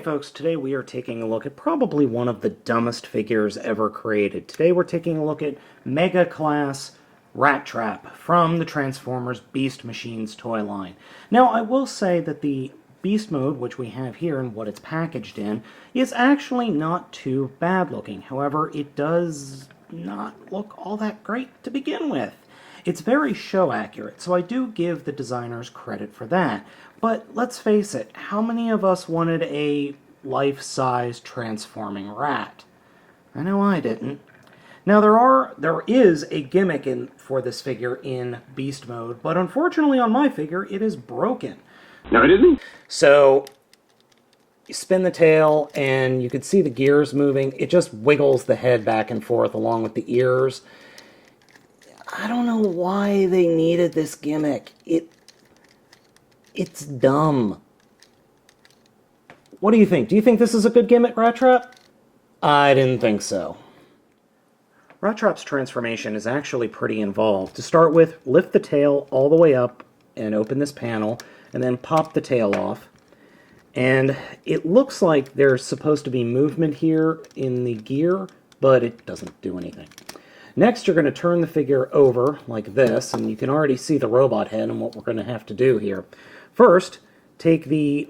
folks, today we are taking a look at probably one of the dumbest figures ever created. Today we're taking a look at Mega Class Rattrap from the Transformers Beast Machines toy line. Now I will say that the Beast mode, which we have here and what it's packaged in, is actually not too bad looking. However, it does not look all that great to begin with. It's very show accurate, so I do give the designers credit for that. But let's face it, how many of us wanted a life-size transforming rat? I know I didn't. Now there is a gimmick for this figure in Beast mode, but unfortunately on my figure it is broken. No, it isn't. So you spin the tail and you can see the gears moving. It just wiggles the head back and forth along with the ears. I don't know why they needed this gimmick. It's dumb. What do you think? Do you think this is a good gimmick, Rattrap? I didn't think so. Rattrap's transformation is actually pretty involved. To start with, lift the tail all the way up and open this panel, and then pop the tail off. And it looks like there's supposed to be movement here in the gear, but it doesn't do anything. Next, you're going to turn the figure over like this, and you can already see the robot head and what we're going to have to do here. First, take the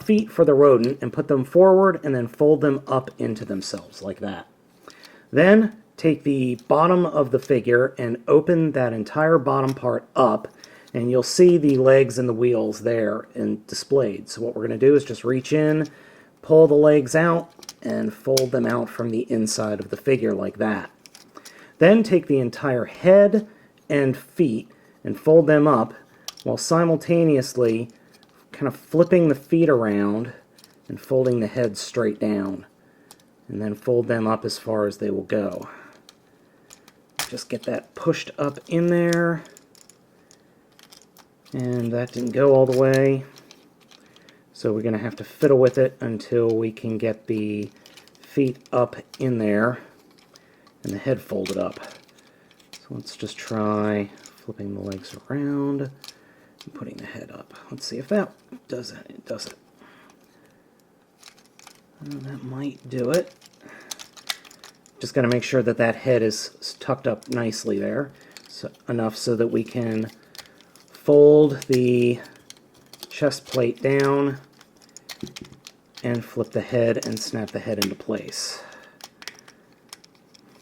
feet for the rodent and put them forward and then fold them up into themselves like that. Then, take the bottom of the figure and open that entire bottom part up, and you'll see the legs and the wheels there and displayed. So what we're going to do is just reach in, pull the legs out, and fold them out from the inside of the figure like that. Then take the entire head and feet and fold them up while simultaneously kind of flipping the feet around and folding the head straight down. And then fold them up as far as they will go. Just get that pushed up in there. And that didn't go all the way. So we're going to have to fiddle with it until we can get the feet up in there and the head folded up. So let's just try flipping the legs around and putting the head up. Let's see if that does it. It does it. That might do it. Just got to make sure that that head is tucked up nicely there, so enough so that we can fold the chest plate down and flip the head and snap the head into place.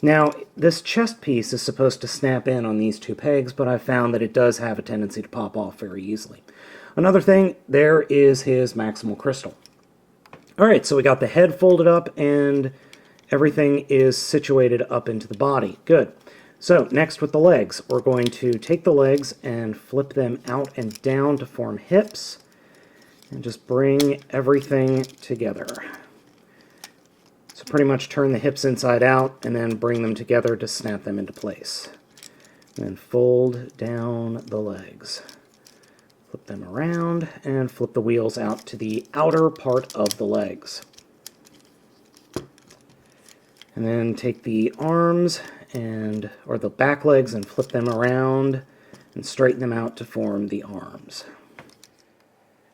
Now, this chest piece is supposed to snap in on these two pegs, but I found that it does have a tendency to pop off very easily. Another thing, there is his maximal crystal. Alright, so we got the head folded up and everything is situated up into the body. Good. So, next with the legs, we're going to take the legs and flip them out and down to form hips and just bring everything together. So pretty much turn the hips inside out and then bring them together to snap them into place. And then fold down the legs. Flip them around and flip the wheels out to the outer part of the legs. And then take the arms or the back legs and flip them around and straighten them out to form the arms.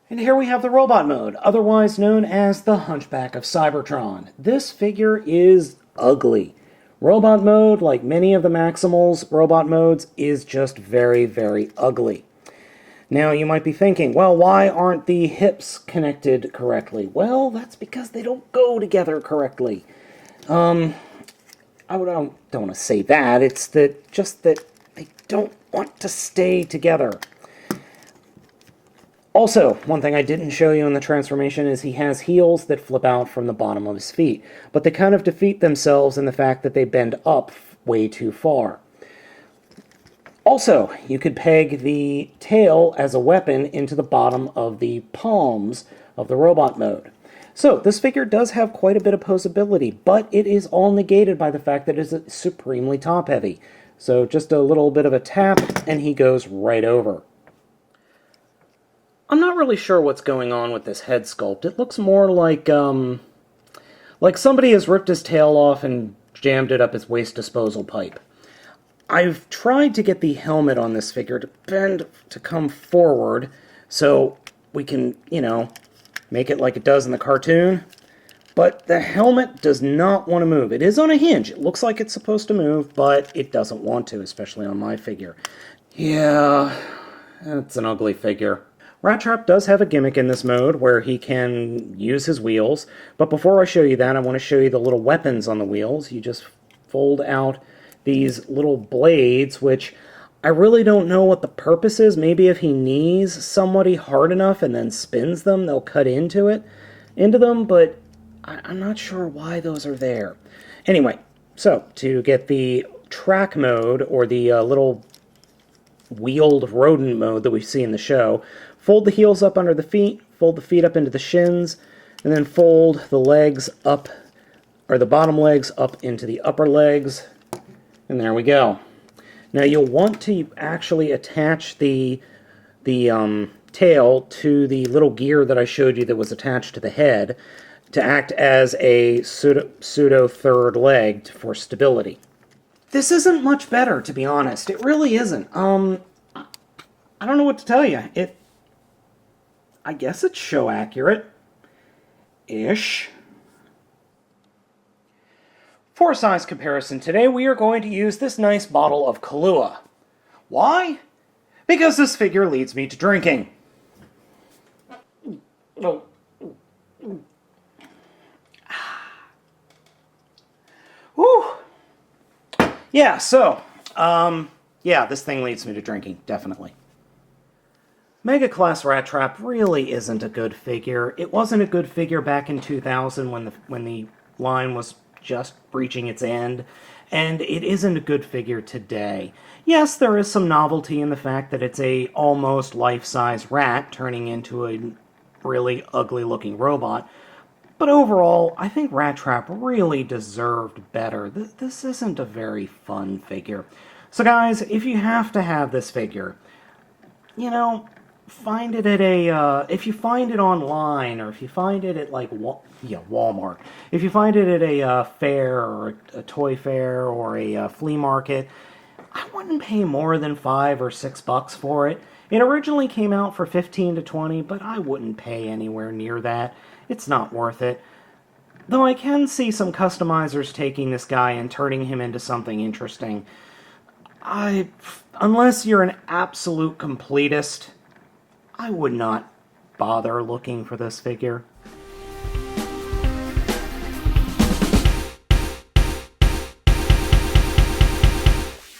And here we have the robot mode, otherwise known as the Hunchback of Cybertron. This figure is ugly. Robot mode, like many of the Maximals robot modes, is just very, very ugly. Now you might be thinking, well, why aren't the hips connected correctly? Well, that's because they don't go together correctly. I don't want to say that. It's just that they don't want to stay together. Also, one thing I didn't show you in the transformation is he has heels that flip out from the bottom of his feet, but they kind of defeat themselves in the fact that they bend up way too far. Also, you could peg the tail as a weapon into the bottom of the palms of the robot mode. So, this figure does have quite a bit of posability, but it is all negated by the fact that it is supremely top-heavy. So, just a little bit of a tap, and he goes right over. I'm not really sure what's going on with this head sculpt. It looks more like somebody has ripped his tail off and jammed it up his waste disposal pipe. I've tried to get the helmet on this figure to bend to come forward so we can, make it like it does in the cartoon. But the helmet does not want to move. It is on a hinge. It looks like it's supposed to move, but it doesn't want to, especially on my figure. Yeah, it's an ugly figure. Rattrap does have a gimmick in this mode where he can use his wheels, but before I show you that, I want to show you the little weapons on the wheels. You just fold out these little blades, which I really don't know what the purpose is. Maybe if he knees somebody hard enough and then spins them, they'll cut into them, but I'm not sure why those are there. Anyway, so to get the track mode, or the little wheeled rodent mode that we see in the show, fold the heels up under the feet, fold the feet up into the shins, and then fold the legs up, or the bottom legs up into the upper legs, and there we go. Now you'll want to actually attach the tail to the little gear that I showed you that was attached to the head to act as a pseudo third leg for stability. This isn't much better, to be honest. It really isn't. I don't know what to tell you. I guess it's show accurate-ish. For a size comparison today, we are going to use this nice bottle of Kahlua. Why? Because this figure leads me to drinking. Oh. Whew. Yeah, so, yeah, this thing leads me to drinking, definitely. Mega Class Rattrap really isn't a good figure. It wasn't a good figure back in 2000 when the line was just reaching its end, and it isn't a good figure today. Yes, there is some novelty in the fact that it's a almost life-size rat turning into a really ugly-looking robot, but overall, I think Rattrap really deserved better. This isn't a very fun figure. So guys, if you have to have this figure, you know, find it at a, if you find it online, or if you find it at, like, Walmart. If you find it at a fair, or a toy fair, or a flea market, I wouldn't pay more than $5 or $6 for it. It originally came out for $15 to $20, but I wouldn't pay anywhere near that. It's not worth it. Though I can see some customizers taking this guy and turning him into something interesting. Unless you're an absolute completist, I would not bother looking for this figure.